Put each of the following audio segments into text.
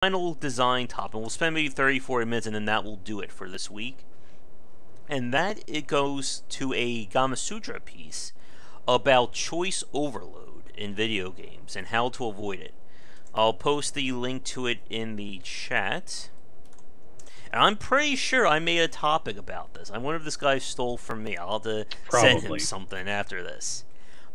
final design topic. We'll spend maybe 30, 40 minutes, and then that will do it for this week. And that it goes to a Gamasutra piece about choice overload in video games and how to avoid it. I'll post the link to it in the chat. And I'm pretty sure I made a topic about this. I wonder if this guy stole from me. I'll have to send him something after this.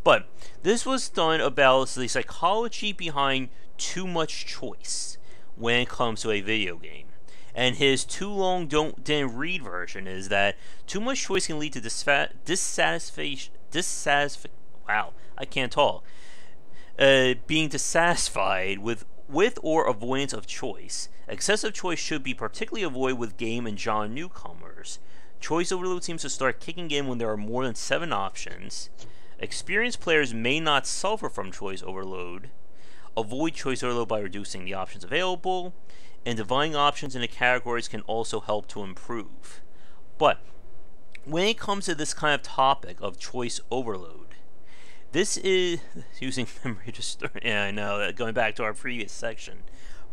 But this was done about the psychology behind too much choice when it comes to a video game. And his too long didn't read version is that too much choice can lead to dissatisfaction. Wow, I can't talk. Being dissatisfied with or avoidance of choice. Excessive choice should be particularly avoided with game and genre newcomers. Choice overload seems to start kicking in when there are more than 7 options. Experienced players may not suffer from choice overload. Avoid choice overload by reducing the options available, and dividing options into categories can also help to improve. But when it comes to this kind of topic of choice overload, this is using memory just yeah, I know, going back to our previous section.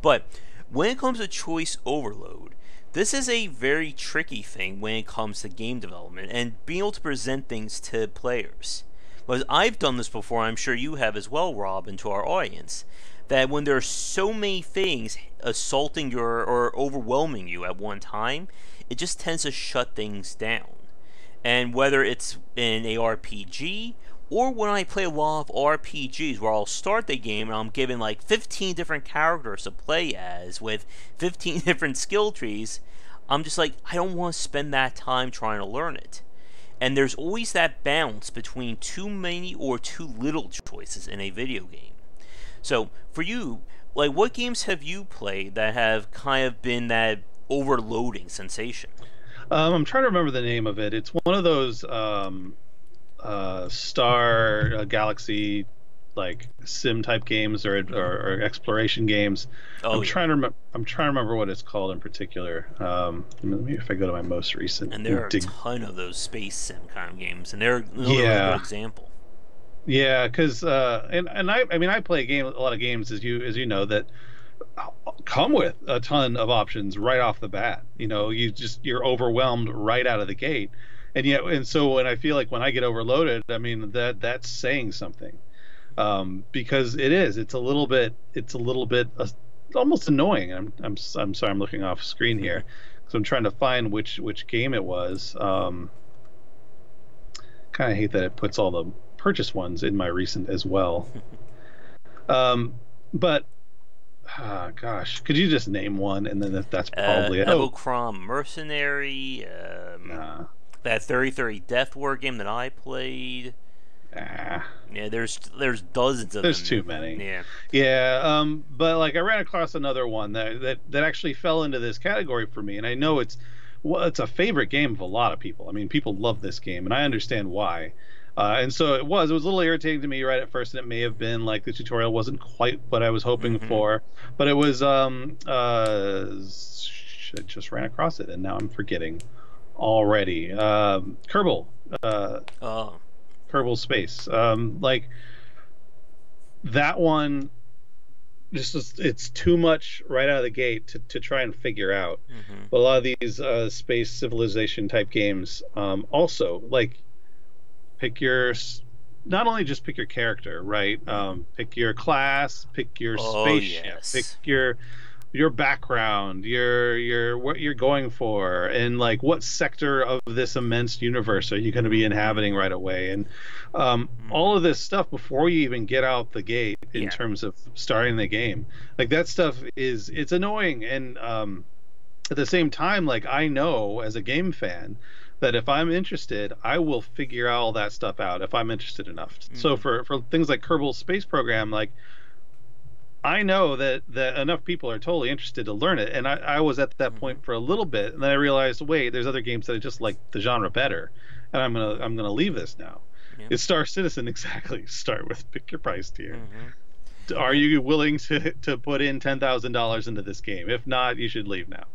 But when it comes to choice overload, this is a very tricky thing when it comes to game development and being able to present things to players. Because I've done this before, I'm sure you have as well, Rob, and to our audience, that when there are so many things assaulting your or overwhelming you at one time, it just tends to shut things down. And whether it's in a RPG or when I play a lot of RPGs where I'll start the game and I'm given like 15 different characters to play as with 15 different skill trees, I'm just like, I don't want to spend that time trying to learn it. And there's always that balance between too many or too little choices in a video game. So for you, like, what games have you played that have kind of been that overloading sensation? I'm trying to remember the name of it. It's one of those Star Galaxy like sim type games or exploration games. I'm trying to remember what it's called in particular. Maybe if I go to my most recent. And there are a ton of those space sim kind of games, and they're another really good example. Yeah, because I play a lot of games as you know that come with a ton of options right off the bat. You know, you're overwhelmed right out of the gate. And so when I feel like when I get overloaded, I mean that's saying something, because it's a little bit almost annoying. I'm sorry, I'm looking off screen here because I'm trying to find which game it was. Kind of hate that it puts all the purchase ones in my recent as well. But gosh, could you just name one and then that's probably it? Evocrom Mercenary. That 3030 Death War game that I played. Yeah, there's dozens of them. There's too many. Yeah. But like I ran across another one that actually fell into this category for me, and I know it's a favorite game of a lot of people. I mean, people love this game, and I understand why. And so it was a little irritating to me right at first, and it may have been like the tutorial wasn't quite what I was hoping for, but it was I just ran across it, and now I'm forgetting already. Kerbal. Kerbal Space. Like that one, it's too much right out of the gate to try and figure out. But a lot of these space civilization type games also like not only just pick your character, right? Pick your class, pick your spaceship, pick your background, your what you're going for, and like what sector of this immense universe are you going to be inhabiting right away, and all of this stuff before you even get out the gate in terms of starting the game. Like that stuff it's annoying, and at the same time, like I know as a game fan that if I'm interested, I will figure all that stuff out if I'm interested enough. So for things like Kerbal Space Program, like I know that enough people are totally interested to learn it, and I was at that point for a little bit, and then I realized, wait, there's other games that I just like the genre better, and I'm gonna leave this now. It's Star Citizen, exactly. Start with pick your price tier. Are you willing to put in $10,000 into this game? If not, you should leave now.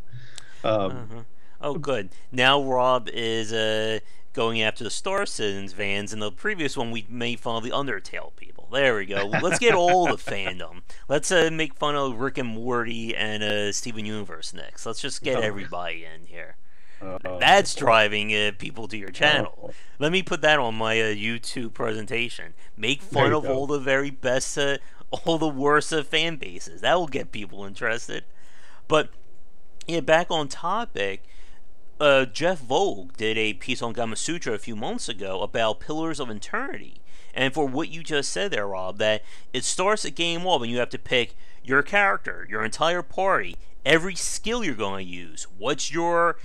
Oh, good. Now Rob is going after the Star Citizens fans. In the previous one, we made fun of the Undertale people. There we go. Let's get all the fandom. Let's make fun of Rick and Morty and Steven Universe next. Let's just get everybody in here. That's driving people to your channel. Let me put that on my YouTube presentation. Make fun of all the very best, all the worst fan bases. That will get people interested. But yeah, back on topic. Jeff Vogue did a piece on Gamasutra a few months ago about Pillars of Eternity. And for what you just said there, Rob, that it starts at game one when you have to pick your character, your entire party, every skill you're going to use, what's your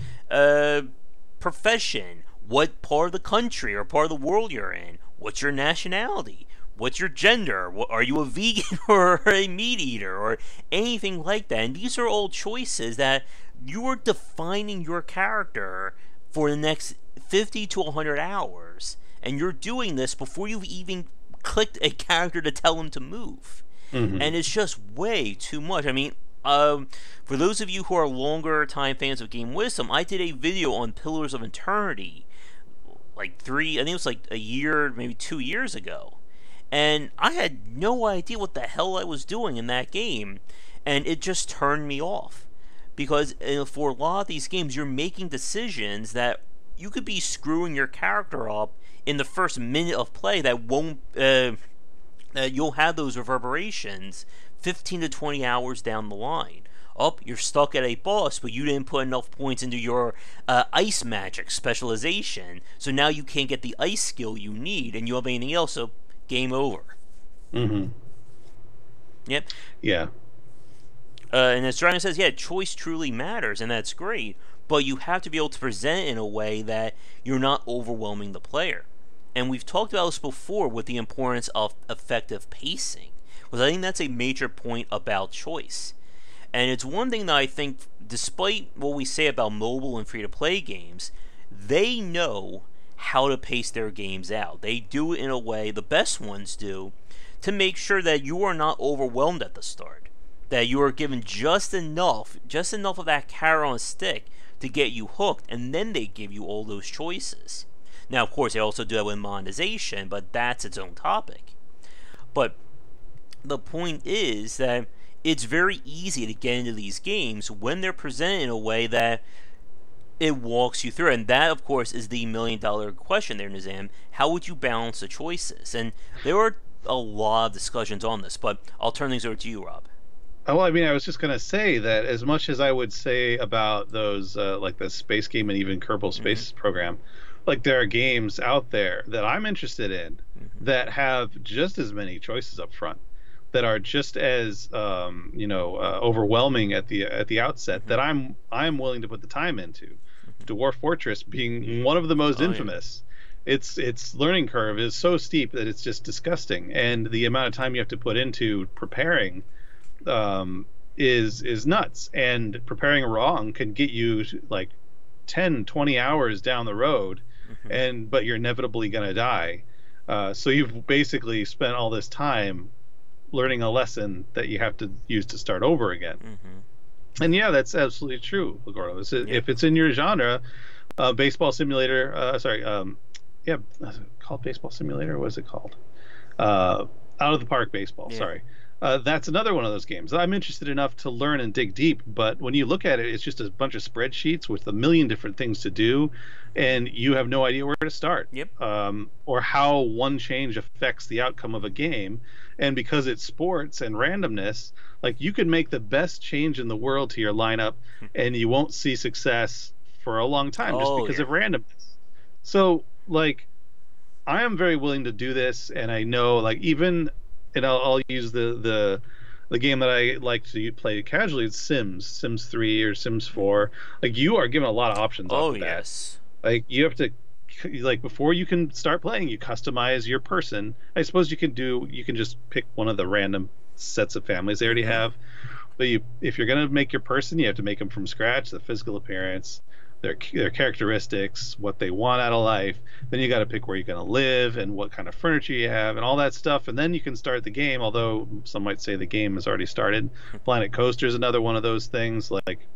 profession, what part of the country or part of the world you're in, what's your nationality, what's your gender, are you a vegan or a meat eater, or anything like that. And these are all choices that you are defining your character for the next 50 to 100 hours, and you're doing this before you've even clicked a character to tell him to move. And it's just way too much. I mean, for those of you who are longer time fans of Game Wisdom, I did a video on Pillars of Eternity like I think it was like a year, maybe 2 years ago, and I had no idea what the hell I was doing in that game, and it just turned me off. Because for a lot of these games, you're making decisions that you could be screwing your character up in the first minute of play that won't... you'll have those reverberations 15 to 20 hours down the line. You're stuck at a boss, but you didn't put enough points into your ice magic specialization, so now you can't get the ice skill you need, and you have anything else, so game over. Yep. Yeah. And as Dragon says, yeah, choice truly matters, and that's great, but you have to be able to present it in a way that you're not overwhelming the player. And we've talked about this before with the importance of effective pacing, because I think that's a major point about choice. And it's one thing that I think, despite what we say about mobile and free-to-play games, they know how to pace their games out. They do it in a way, the best ones do, to make sure that you are not overwhelmed at the start. That you are given just enough of that carrot on a stick to get you hooked, and then they give you all those choices. Now, of course, they also do that with monetization, but that's its own topic. But the point is that it's very easy to get into these games when they're presented in a way that it walks you through. And that, of course, is the million-dollar question there, Nizam. How would you balance the choices? And there are a lot of discussions on this, but I'll turn things over to you, Rob. Well, I mean, I was just going to say that as much as I would say about those, like the Space Game and even Kerbal Space Program, like there are games out there that I'm interested in that have just as many choices up front, that are just as, overwhelming at the outset, that I'm willing to put the time into. Dwarf Fortress being one of the most infamous. Yeah. Its learning curve is so steep that it's just disgusting, and the amount of time you have to put into preparing is nuts, and preparing wrong can get you like 10-20 hours down the road, but you're inevitably going to die, so you've basically spent all this time learning a lesson that you have to use to start over again. And yeah, that's absolutely true, Lagordo. If it's in your genre, baseball simulator, called baseball simulator, what is it called? Out of the Park Baseball, sorry. That's another one of those games. I'm interested enough to learn and dig deep, but when you look at it, it's just a bunch of spreadsheets with a million different things to do, and you have no idea where to start. Or how one change affects the outcome of a game. And because it's sports and randomness, like you could make the best change in the world to your lineup, and you won't see success for a long time just because of randomness. So, like, I am very willing to do this, and I know, like, even... And I'll use the game that I like to play casually. It's Sims 3 or Sims 4. Like, you are given a lot of options. Off of that. Yes. Like, you have to, like, before you can start playing, you customize your person. I suppose you can just pick one of the random sets of families they already have. But if you're gonna make your person, you have to make them from scratch. The physical appearance, their characteristics, what they want out of life. Then you got to pick where you're going to live and what kind of furniture you have and all that stuff. And then you can start the game, although some might say the game has already started. Planet Coaster is another one of those things. Like,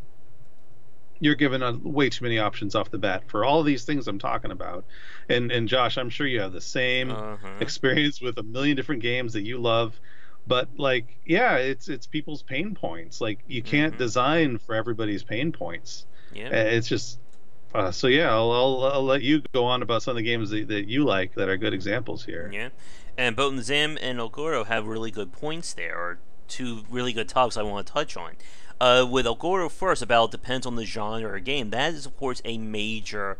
you're given way too many options off the bat for all of these things I'm talking about. And Josh, I'm sure you have the same Uh-huh. experience with a million different games that you love. But like, yeah, it's people's pain points. Like you can't Mm-hmm. design for everybody's pain points. Yep. It's just so yeah. I'll let you go on about some of the games that you like that are good examples here. Yeah. And both Zim and Ogoro have really good points there, or two really good topics I want to touch on. With Ogoro first, about depends on the genre or game. That is, of course, a major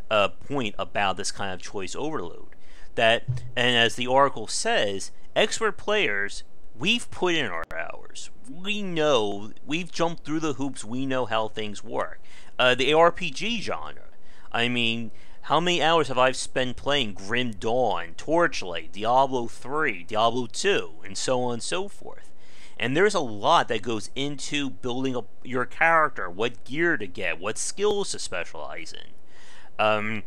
point about this kind of choice overload. That, and as the article says, expert players, we've put in our hours. We know, we've jumped through the hoops. We know how things work. The ARPG genre. I mean, how many hours have I spent playing Grim Dawn, Torchlight, Diablo 3, Diablo 2, and so on and so forth? And there's a lot that goes into building up your character, what gear to get, what skills to specialize in.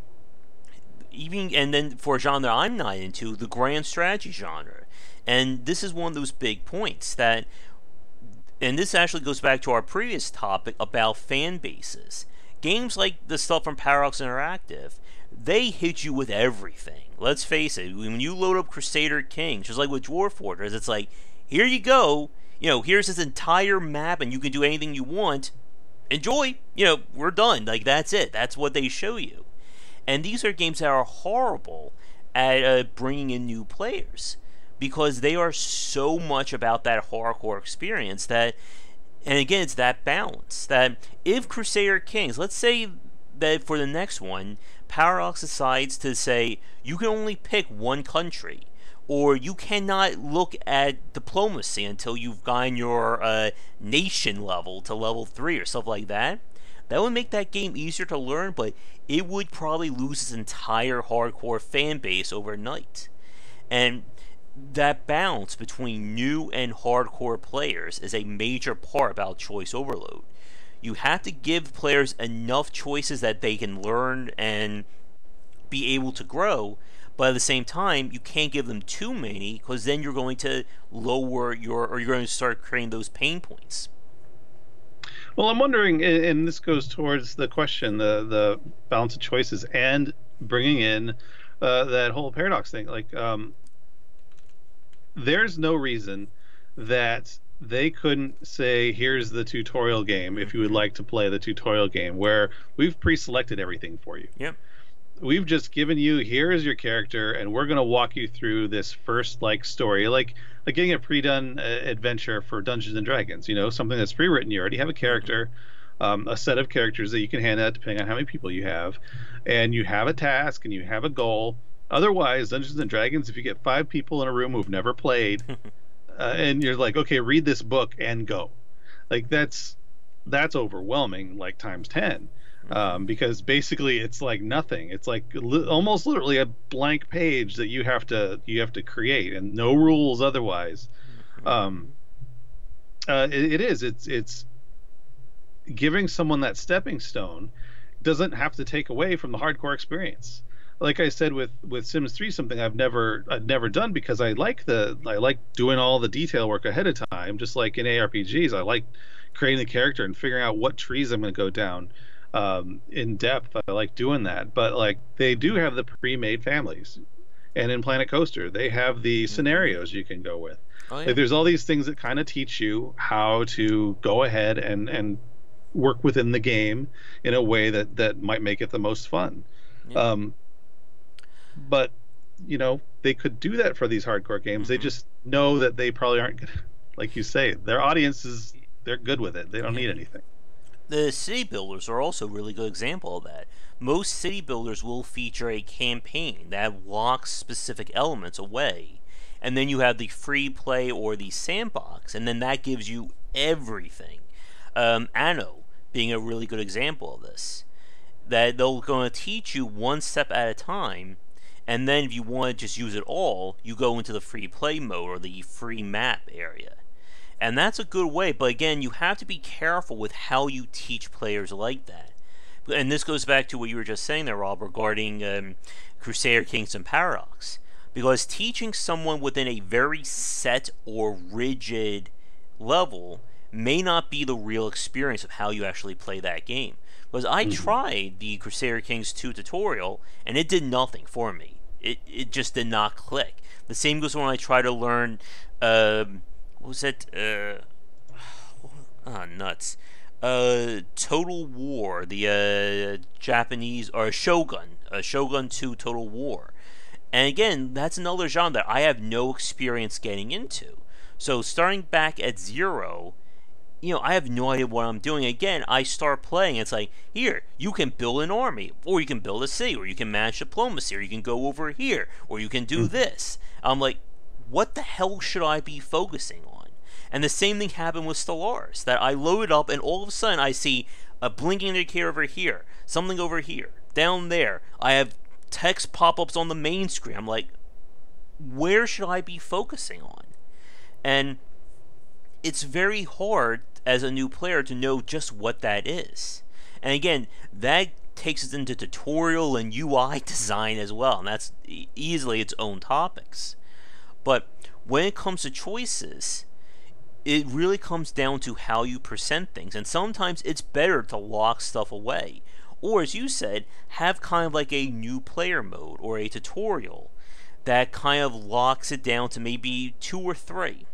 Even and then for a genre I'm not into, the grand strategy genre. And this is one of those big points that, and this actually goes back to our previous topic about fan bases. Games like the stuff from Paradox Interactive, they hit you with everything. Let's face it, when you load up Crusader Kings, just like with Dwarf Fortress, it's like, here you go, here's this entire map and you can do anything you want. Enjoy, we're done. Like, that's it. That's what they show you. And these are games that are horrible at bringing in new players because they are so much about that hardcore experience that, and again, it's that balance that if Crusader Kings, let's say that for the next one, Paradox decides to say you can only pick one country, or you cannot look at diplomacy until you've gotten your nation level to level 3 or stuff like that. That would make that game easier to learn, but it would probably lose its entire hardcore fan base overnight. And that balance between new and hardcore players is a major part about choice overload. You have to give players enough choices that they can learn and be able to grow, but at the same time, you can't give them too many because then you're going to lower or you're going to start creating those pain points. Well, I'm wondering, and this goes towards the question, the balance of choices, and bringing in that whole paradox thing. Like, there's no reason that they couldn't say, here's the tutorial game if you would like to play the tutorial game, where we've pre-selected everything for you. Yep. We've just given you, here is your character, and we're going to walk you through this first story, like getting a pre-done adventure for Dungeons and Dragons. Something that's pre-written. You already have a character, a set of characters that you can hand out depending on how many people you have, and you have a task and you have a goal. Otherwise, Dungeons and Dragons, if you get 5 people in a room who've never played, and you're like, okay, read this book and go, like that's overwhelming, like times 10. Because basically it's like nothing. It's like almost literally a blank page that you have to create, and no rules otherwise. It's giving someone that stepping stone doesn't have to take away from the hardcore experience. Like I said with Sims 3, something I've never done because I like doing all the detail work ahead of time. Just like in ARPGs, I like creating the character and figuring out what trees I'm going to go down. In depth, I like doing that, but like they do have the pre-made families, and in Planet Coaster they have the scenarios you can go with. Oh, yeah. Like there's all these things that kind of teach you how to go ahead and work within the game in a way that might make it the most fun. Yeah. But they could do that for these hardcore games. They just know that they probably aren't gonna, like you say, their audiences, they're good with it. They don't need anything. The city builders are also a really good example of that. Most city builders will feature a campaign that locks specific elements away, and then you have the free play or the sandbox, and then that gives you everything. Anno being a really good example of this. That they're going to teach you one step at a time, and then if you want to just use it all, you go into the free play mode or the free map area. And that's a good way, but again, you have to be careful with how you teach players like that. And this goes back to what you were just saying there, Rob, regarding Crusader Kings and Paradox. Because teaching someone within a very set or rigid level may not be the real experience of how you actually play that game. Because I tried the Crusader Kings 2 tutorial, and it did nothing for me. It just did not click. The same goes when I try to learn, what was it? Nuts. Total War, the Japanese, or Shogun 2 Total War. And again, that's another genre that I have no experience getting into. So starting back at zero, I have no idea what I'm doing. Again, I start playing, it's like, here, you can build an army, or you can build a city, or you can manage diplomacy, or you can go over here, or you can do this. I'm like, what the hell should I be focusing on? And the same thing happened with Stellaris, that I loaded up, and all of a sudden I see a blinking indicator over here, something over here, down there. I have text pop-ups on the main screen. I'm like, where should I be focusing on? And it's very hard as a new player to know just what that is. And again, that takes us into tutorial and UI design as well, and that's easily its own topics. But when it comes to choices, it really comes down to how you present things, and sometimes it's better to lock stuff away. Or, as you said, have kind of like a new player mode or a tutorial that kind of locks it down to maybe 2 or 3.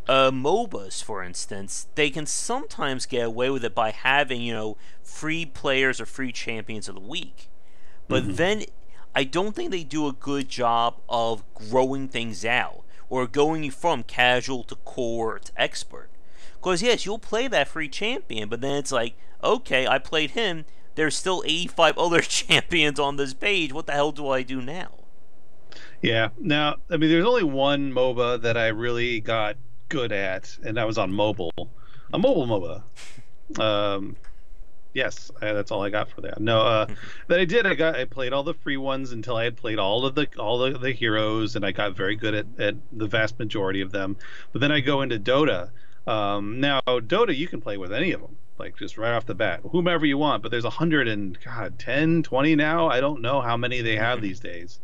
MOBAs, for instance, they can sometimes get away with it by having, free players or free champions of the week. But then I don't think they do a good job of growing things out or going from casual to core to expert. Because, yes, you'll play that free champion, but then it's like, okay, I played him. There's still 85 other champions on this page. What the hell do I do now? Yeah. Now, I mean, there's only one MOBA that I really got good at, and that was on mobile. A mobile MOBA. Yes, that's all I got for that. No, that I did. I played all the free ones until I had played all the heroes, and I got very good at the vast majority of them. But then I go into Dota. Now, Dota, you can play with any of them, like just right off the bat, whomever you want. But there's 110, 20 now. I don't know how many they have these days.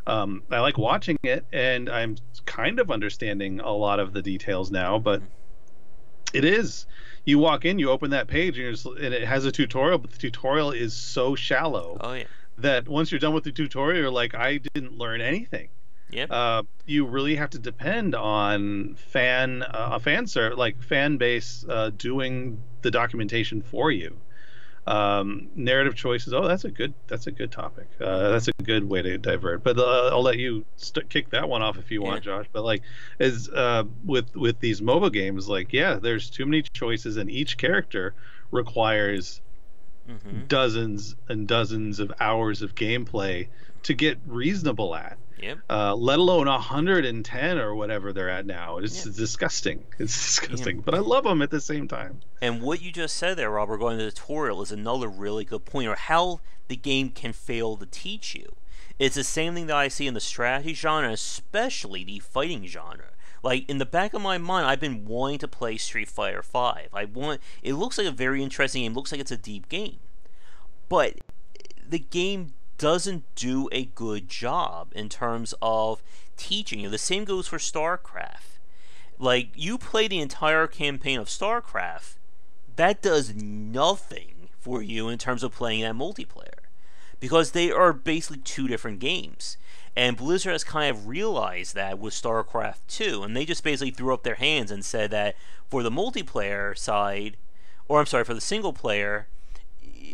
I like watching it, and I'm kind of understanding a lot of the details now, but it is. You walk in, you open that page, and it has a tutorial, but the tutorial is so shallow that once you're done with the tutorial, you're like, I didn't learn anything. Yep. You really have to depend on fan base doing the documentation for you. Narrative choices. Oh, that's a good topic. That's a good way to divert. But I'll let you kick that one off if you want, Josh. But like, as with these MOBA games, like, there's too many choices, and each character requires dozens and dozens of hours of gameplay to get reasonable at. Yep. Let alone 110 or whatever they're at now. It's disgusting. It's disgusting. But I love them at the same time. And what you just said there, Robert, going to the tutorial, is another really good point, or how the game can fail to teach you. It's the same thing that I see in the strategy genre, especially the fighting genre. Like, in the back of my mind, I've been wanting to play Street Fighter V. It looks like a very interesting game. It looks like it's a deep game. But the game doesn't do a good job in terms of teaching you. The same goes for StarCraft. Like, you play the entire campaign of StarCraft, that does nothing for you in terms of playing that multiplayer, because they are basically two different games. And Blizzard has kind of realized that with StarCraft 2, and they just basically threw up their hands and said that for the multiplayer side, or I'm sorry, for the single player,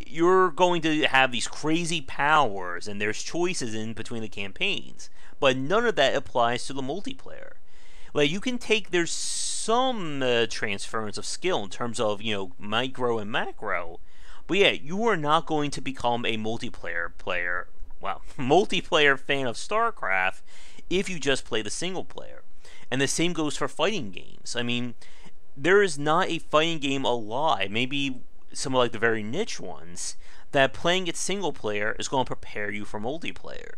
you're going to have these crazy powers, and there's choices in between the campaigns, but none of that applies to the multiplayer. Like, you can there's some transference of skill in terms of, micro and macro, but you are not going to become a multiplayer fan of StarCraft if you just play the single player. And the same goes for fighting games. I mean, there is not a fighting game alive, maybe some of like the very niche ones, that playing it single player is going to prepare you for multiplayer.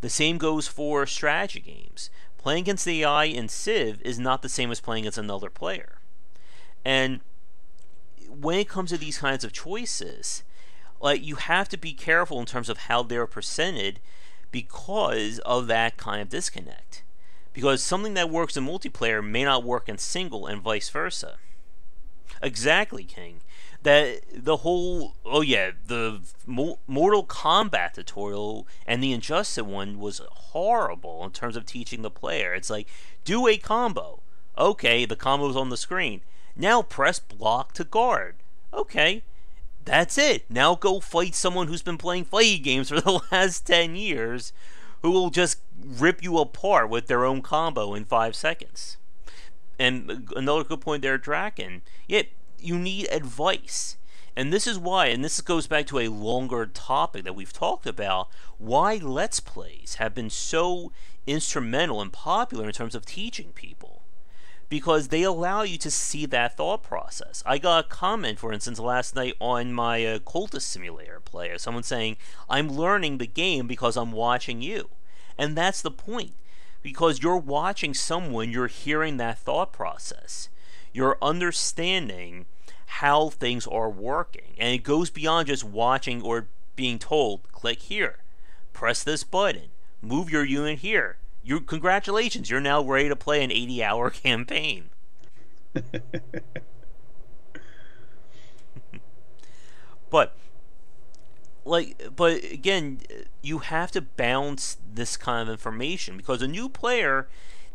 The same goes for strategy games. Playing against the AI in Civ is not the same as playing against another player. And when it comes to these kinds of choices, like, you have to be careful in terms of how they're presented because of that kind of disconnect. Because something that works in multiplayer may not work in single, and vice versa. Exactly, King. That the whole the Mortal Kombat tutorial and the Injustice one was horrible in terms of teaching the player. It's like, do a combo. Okay, the combo's on the screen. Now press block to guard. Okay, that's it. Now go fight someone who's been playing fighting games for the last 10 years who will just rip you apart with their own combo in 5 seconds. And another good point there, Draken. Yeah, you need advice. And this is why, and this goes back to a longer topic that we've talked about, why Let's Plays have been so instrumental and popular in terms of teaching people. Because they allow you to see that thought process. I got a comment, for instance, last night on my Cultist Simulator player. Someone saying, I'm learning the game because I'm watching you. And that's the point. Because you're watching someone, you're hearing that thought process. You're understanding how things are working. And it goes beyond just watching or being told, click here, press this button, move your unit here. Congratulations, you're now ready to play an 80-hour campaign. But again, you have to balance this kind of information because a new player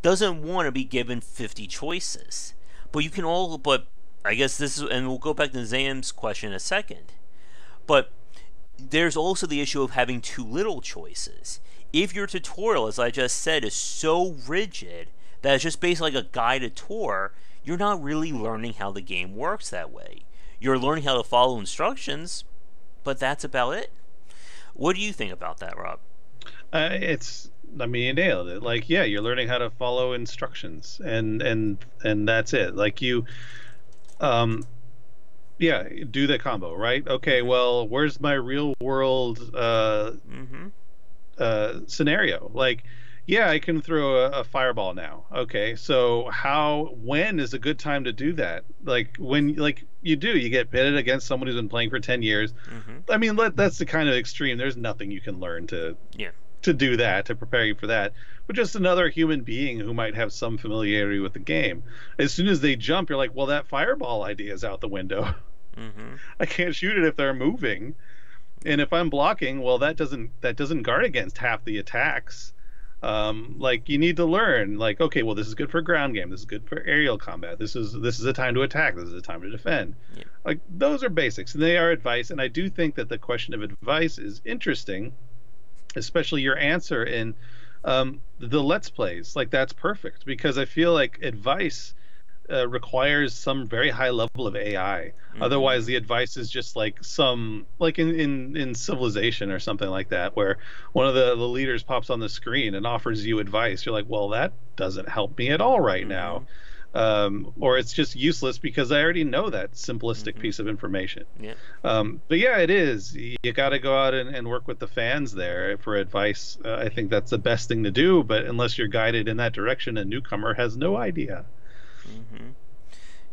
doesn't want to be given 50 choices. But I guess this is, and we'll go back to Zam's question in a second. But there's also the issue of having too little choices. If your tutorial, as I just said, is so rigid that it's just basically like a guided tour, you're not really learning how the game works that way. You're learning how to follow instructions, but that's about it. What do you think about that, Rob? You nailed it. Like, yeah, you're learning how to follow instructions, and that's it. Like do the combo, right? Okay, well, where's my real world scenario? Like, yeah, I can throw a fireball now. Okay, so when is a good time to do that? Like, when, like, you get pitted against someone who's been playing for 10 years. I mean, that's the kind of extreme. There's nothing you can learn to do that, to prepare you for that. But just another human being who might have some familiarity with the game. As soon as they jump, you're like, well, that fireball idea is out the window. I can't shoot it if they're moving. And if I'm blocking, well, that doesn't guard against half the attacks. Like, you need to learn, like, okay, well, this is good for ground game, this is good for aerial combat, this is a time to attack, this is a time to defend. Like, those are basics, and they are advice. And I do think that the question of advice is interesting, especially your answer in the Let's Plays. Like, that's perfect, because I feel like advice requires some very high level of AI. Otherwise, the advice is just like in Civilization or something like that, where one of the leaders pops on the screen and offers you advice. You're like, well, that doesn't help me at all right now. Or it's just useless because I already know that simplistic piece of information. But yeah, it is. You got to go out and work with the fans there for advice. I think that's the best thing to do. But unless you're guided in that direction, a newcomer has no idea.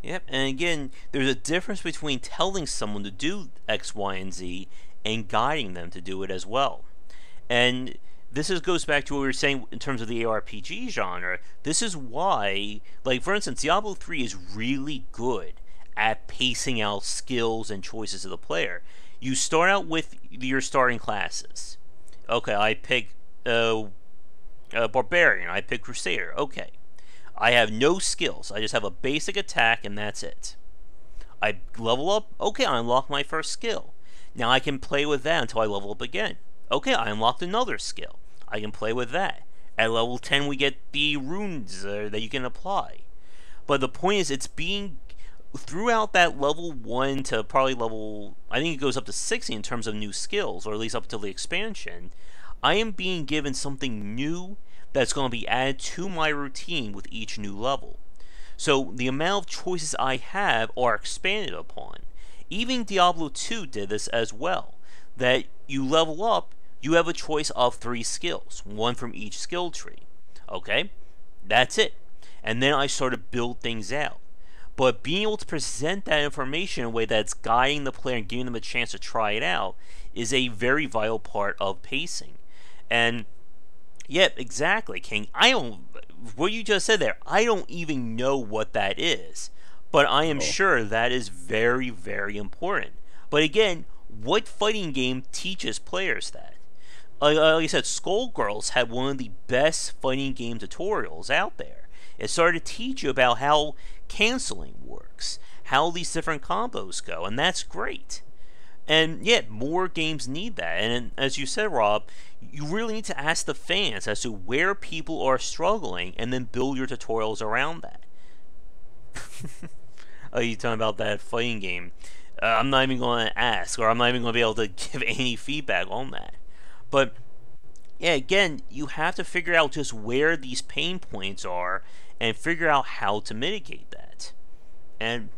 Yep, and again, there's a difference between telling someone to do X, Y, and Z and guiding them to do it as well. And this goes back to what we were saying in terms of the ARPG genre. This is why, like, for instance, Diablo 3 is really good at pacing out skills and choices of the player. You start out with your starting classes. Okay, I pick Barbarian, I pick Crusader. Okay. I have no skills. I just have a basic attack, and that's it. I level up. Okay, I unlock my first skill. Now I can play with that until I level up again. Okay, I unlocked another skill. I can play with that. At level 10, we get the runes that you can apply. But the point is, it's being throughout that level 1 to probably level, I think it goes up to 60 in terms of new skills, or at least up until the expansion. I am being given something new that's going to be added to my routine with each new level. So the amount of choices I have are expanded upon. Even Diablo 2 did this as well. That you level up, you have a choice of 3 skills, 1 from each skill tree. Okay? That's it. And then I start to build things out. But being able to present that information in a way that's guiding the player and giving them a chance to try it out is a very vital part of pacing. And yeah, exactly, King. What you just said there, I don't even know what that is. But I am sure that is very, very important. But again, what fighting game teaches players that? Like I said, Skullgirls had one of the best fighting game tutorials out there. It started to teach you about how canceling works, how these different combos go, and that's great. And yet, more games need that. And as you said, Rob, you really need to ask the fans as to where people are struggling and then build your tutorials around that. Oh, you talking about that fighting game? I'm not even going to ask, or I'm not even going to be able to give any feedback on that. But yeah, again, you have to figure out just where these pain points are and figure out how to mitigate that. And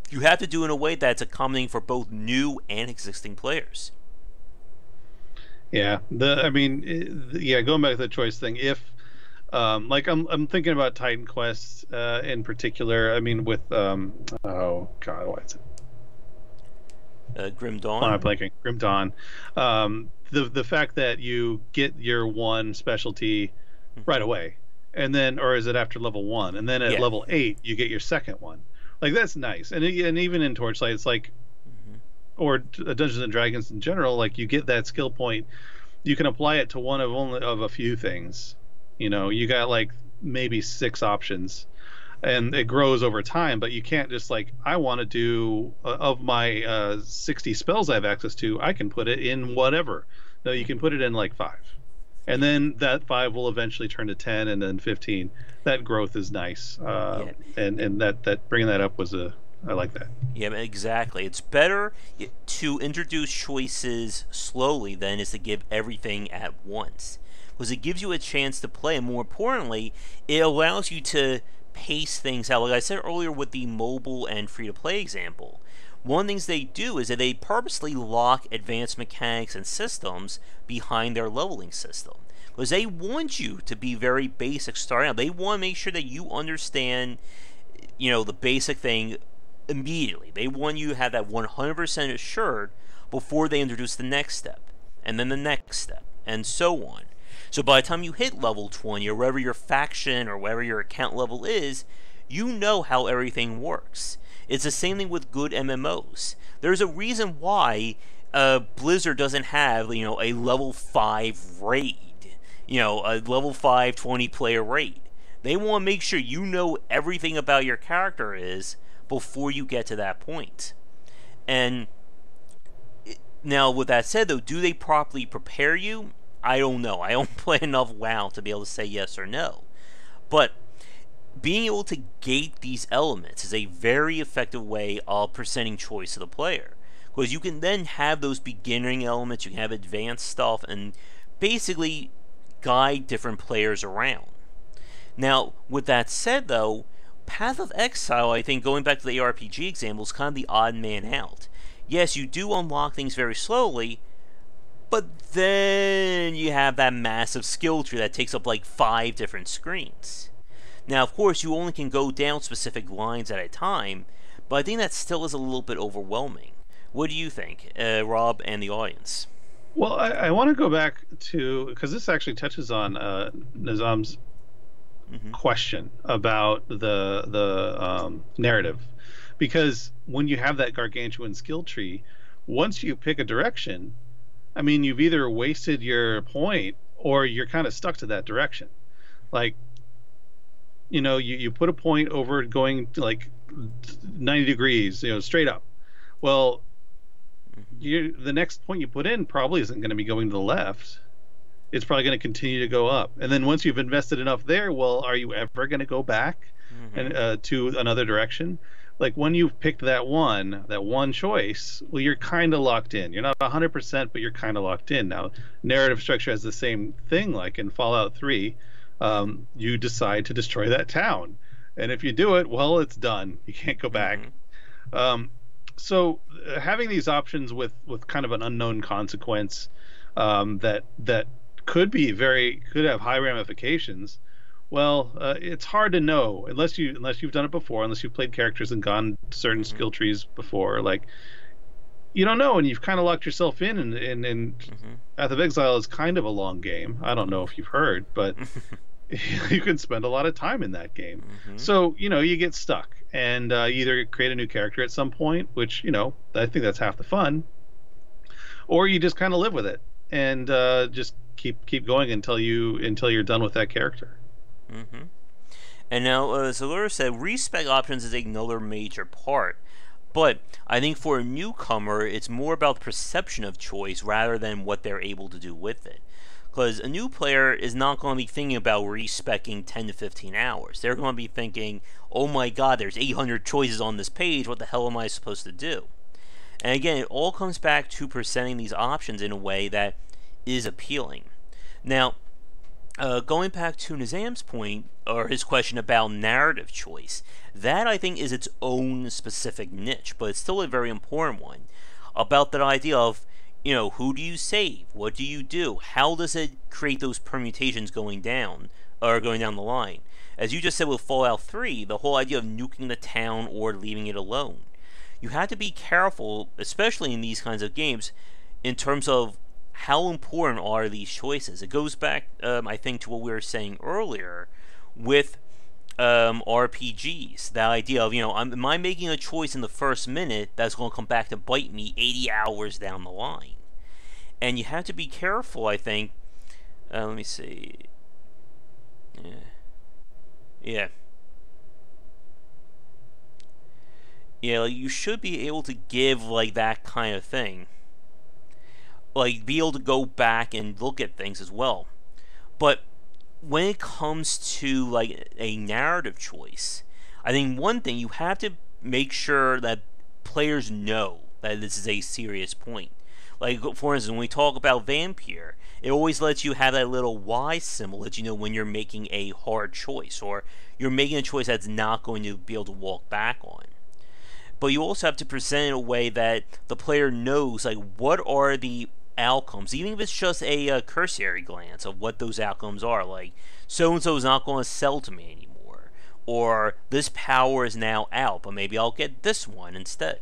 you have to do it in a way that's accommodating for both new and existing players. Yeah, going back to the choice thing. If like I'm thinking about Titan Quest in particular. I mean, with oh god, what is it? Grim Dawn. I'm blanking. Grim Dawn. The fact that you get your one specialty right away, and then, or is it after level 1, and then at level 8 you get your second one. Like, that's nice. And even in Torchlight, it's like, or Dungeons and Dragons in general, like, you get that skill point, you can apply it to one of a few things. You know, you got like maybe 6 options, and it grows over time. But you can't just like, I want to do of my 60 spells I have access to, I can put it in whatever. No, you can put it in like 5. And then that 5 will eventually turn to 10 and then 15. That growth is nice. And that bringing that up was I like that. Yeah, exactly. It's better to introduce choices slowly than is to give everything at once. Because it gives you a chance to play, and more importantly, it allows you to pace things out. Like I said earlier with the mobile and free-to-play example, one of the things they do is that they purposely lock advanced mechanics and systems behind their leveling system. Because they want you to be very basic starting out. They want to make sure that you understand, the basic thing immediately. They want you to have that 100% assured before they introduce the next step, and then the next step, and so on. So by the time you hit level 20, or wherever your faction or wherever your account level is, you know how everything works. It's the same thing with good MMOs. There's a reason why Blizzard doesn't have, a level 5 raid, a level 5 20-player raid. They want to make sure you know everything about your character is before you get to that point. And now, with that said, though, do they properly prepare you? I don't know. I don't play enough WoW to be able to say yes or no. But being able to gate these elements is a very effective way of presenting choice to the player. Because you can then have those beginning elements, you can have advanced stuff, and basically guide different players around. Now, with that said, though, Path of Exile, I think, going back to the ARPG example, is kind of the odd man out. Yes, you do unlock things very slowly, but then you have that massive skill tree that takes up like 5 different screens. Now, of course, you only can go down specific lines at a time, but I think that still is a little bit overwhelming. What do you think, Rob and the audience? Well, I want to go back to, because this actually touches on Nizam's question about the narrative. Because when you have that gargantuan skill tree, once you pick a direction, I mean, you've either wasted your point or you're kind of stuck to that direction. Like, you put a point over going to like 90 degrees, straight up. Well, the next point you put in probably isn't going to be going to the left. It's probably going to continue to go up. And then once you've invested enough there, well, are you ever going to go back and to another direction? Like, when you've picked that one choice, well, you're kind of locked in. You're not 100%, but you're kind of locked in. Now, narrative structure has the same thing. Like in Fallout 3, you decide to destroy that town. And if you do it, well, it's done. You can't go back. So having these options with kind of an unknown consequence that could have high ramifications. Well, it's hard to know unless you've done it before, unless you've played characters and gone certain skill trees before. Like, you don't know, and you've kind of locked yourself in. And Path of Exile is kind of a long game. I don't know if you've heard, but you can spend a lot of time in that game. So you get stuck. and either create a new character at some point, which, you know, I think that's half the fun, or you just kind of live with it and just keep going until you're done with that character. Mm-hmm. And now, as Laura said, respec options is another major part. But I think for a newcomer, it's more about the perception of choice rather than what they're able to do with it. Because a new player is not going to be thinking about respecing 10 to 15 hours. They're going to be thinking, oh my god, there's 800 choices on this page, what the hell am I supposed to do? And again, it all comes back to presenting these options in a way that is appealing. Now, going back to Nizam's point, or his question about narrative choice, that I think is its own specific niche, but it's still a very important one. About that idea of, you know, who do you save? What do you do? How does it create those permutations going down the line? As you just said with Fallout 3, the whole idea of nuking the town or leaving it alone. You have to be careful, especially in these kinds of games, in terms of how important are these choices. It goes back, I think, to what we were saying earlier with RPGs. That idea of, you know, am I making a choice in the first minute that's going to come back to bite me 80 hours down the line? And you have to be careful, I think. Let me see. Yeah. Yeah, like, you should be able to give, like, that kind of thing. Like, be able to go back and look at things as well. But when it comes to, like, a narrative choice, I think one thing, you have to make sure that players know that this is a serious point. Like, for instance, when we talk about Vampire, it always lets you have that little Y symbol that you know when you're making a hard choice, or you're making a choice that's not going to be able to walk back on. But you also have to present it in a way that the player knows, like, what are the outcomes, even if it's just a cursory glance of what those outcomes are. Like, so-and-so is not going to sell to me anymore, or this power is now out, but maybe I'll get this one instead.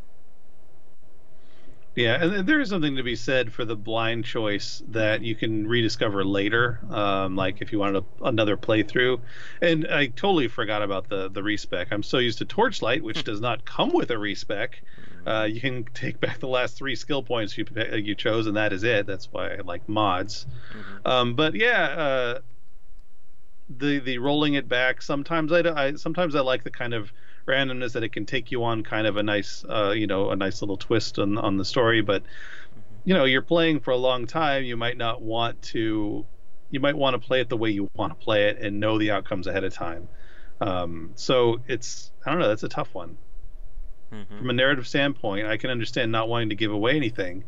Yeah, and there is something to be said for the blind choice that you can rediscover later, like if you wanted another playthrough. And I totally forgot about the respec. I'm so used to Torchlight, which does not come with a respec. You can take back the last 3 skill points you chose, and that is it. That's why I like mods. But yeah, the rolling it back. Sometimes sometimes I like the kind of randomness that it can take you on, kind of a nice a nice little twist on the story. But you know, you're playing for a long time, you might want to play it the way you want to play it and know the outcomes ahead of time. So it's, I don't know, that's a tough one. From a narrative standpoint, I can understand not wanting to give away anything,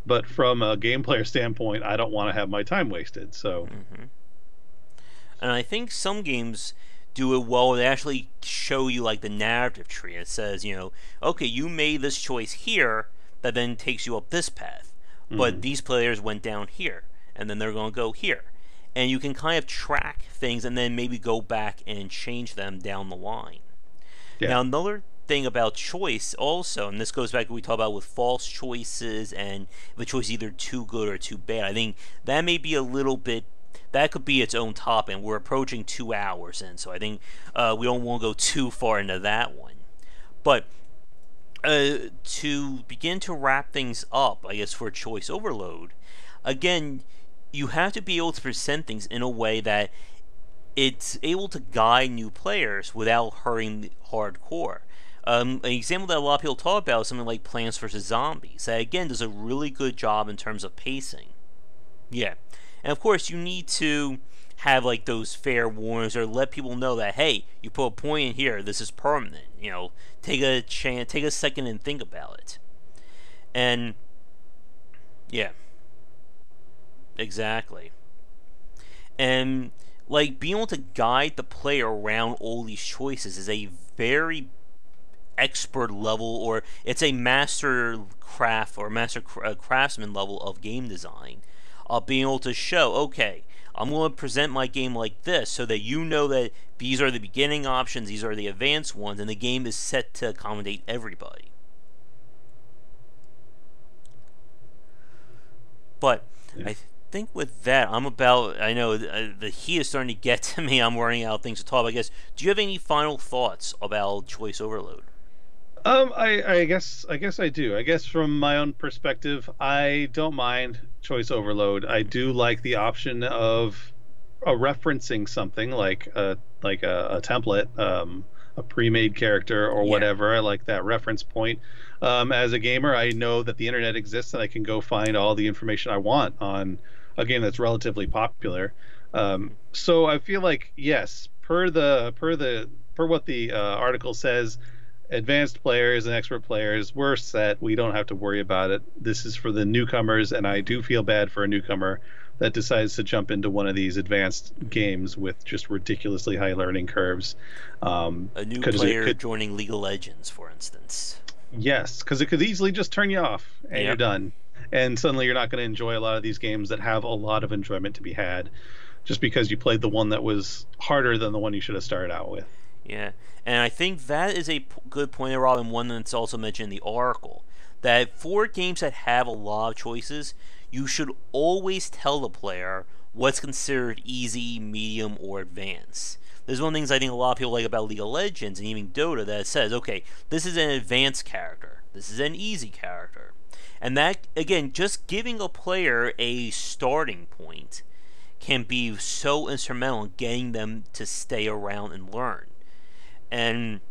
but from a game player standpoint, I don't want to have my time wasted. So and I think some games do it well. They actually show you, like, the narrative tree. It says, you know, okay, you made this choice here that then takes you up this path, but these players went down here, and then they're going to go here, and you can kind of track things and then maybe go back and change them down the line. Now, another thing about choice also, and this goes back to what we talked about with false choices and if a choice is either too good or too bad, I think that may be a little bit, that could be its own topic, and we're approaching 2 hours in, so I think we don't want to go too far into that one. But to begin to wrap things up, I guess, for choice overload, again, you have to be able to present things in a way that it's able to guide new players without hurting hardcore. An example that a lot of people talk about is something like Plants vs. Zombies, that again does a really good job in terms of pacing. Yeah. And of course, you need to have, like, those fair warnings, or let people know that, hey, you put a point in here, this is permanent. You know, take a chance, take a second and think about it. And yeah, exactly. And, like, being able to guide the player around all these choices is a very expert level, or it's a master craft or master craftsman level of game design. Being able to show, okay, I'm going to present my game like this so that you know that these are the beginning options, these are the advanced ones, and the game is set to accommodate everybody. But think with that, I know the heat is starting to get to me. I'm running out of things to talk about. I guess, do you have any final thoughts about choice overload? I guess I do. I guess from my own perspective, I don't mind choice overload. I do like the option of referencing something like a template, a pre-made character or Yeah. whatever. I like that reference point. As a gamer, I know that the internet exists and I can go find all the information I want on a game that's relatively popular. So I feel like yes, per what the article says, advanced players and expert players, we're set. We don't have to worry about it. This is for the newcomers, and I do feel bad for a newcomer that decides to jump into one of these advanced games with just ridiculously high learning curves. A new 'Cause player joining League of Legends, for instance. yes, because it could easily just turn you off and you're Yep. done. And suddenly you're not going to enjoy a lot of these games that have a lot of enjoyment to be had just because you played the one that was harder than the one you should have started out with. Yeah, and I think that is a good point, Rob, and one that's also mentioned in the article. That for games that have a lot of choices, you should always tell the player what's considered easy, medium, or advanced. There's one of the things I think a lot of people like about League of Legends and even Dota that says, okay, this is an advanced character, this is an easy character. And that, again, just giving a player a starting point can be so instrumental in getting them to stay around and learn. And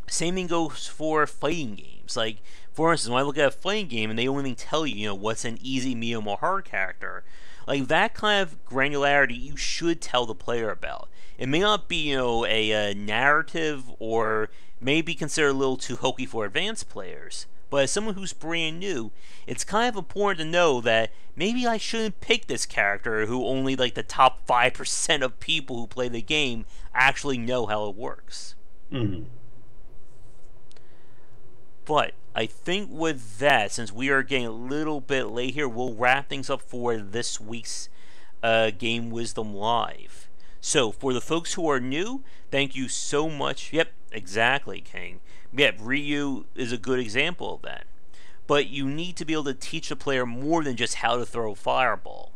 same thing goes for fighting games. Like, for instance, when I look at a fighting game and they only tell you, what's an easy, medium, or hard character, like that kind of granularity you should tell the player about. It may not be, a narrative or may be considered a little too hokey for advanced players. But as someone who's brand new, it's kind of important to know that maybe I shouldn't pick this character who only like the top 5% of people who play the game actually know how it works. Mm-hmm. But I think with that, since we are getting a little bit late here, we'll wrap things up for this week's Game Wisdom Live. So, for the folks who are new, thank you so much. Yep, exactly, King. Yep, Ryu is a good example of that. But you need to be able to teach the player more than just how to throw a fireball.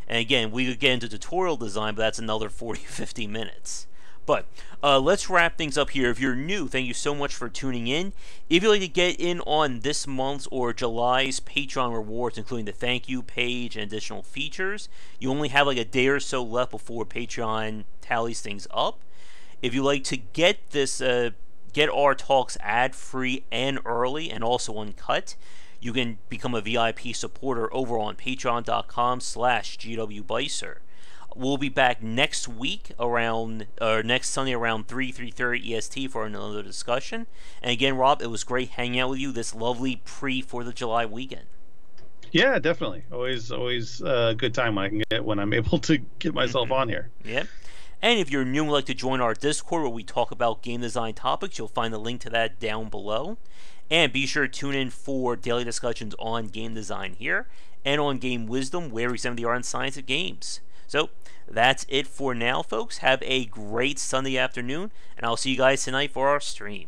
And again, we could get into tutorial design, but that's another 40-50 minutes. But let's wrap things up here. If you're new, thank you so much for tuning in. If you'd like to get in on this month's or July's Patreon rewards, including the thank you page and additional features, you only have like a day or so left before Patreon tallies things up. If you'd like to get this, get our talks ad-free and early and also uncut, you can become a VIP supporter over on patreon.com/GWBicer. We'll be back next week next Sunday around 3:30 EST for another discussion. And again, Rob, it was great hanging out with you this lovely pre-4th of July weekend. Yeah, definitely. Always a good time when I'm able to get myself on here. Yep. And if you're new and would like to join our Discord where we talk about game design topics, you'll find the link to that down below. And be sure to tune in for daily discussions on game design here and on Game Wisdom, where we examine the art and science of games. So that's it for now, folks. Have a great Sunday afternoon, and I'll see you guys tonight for our stream.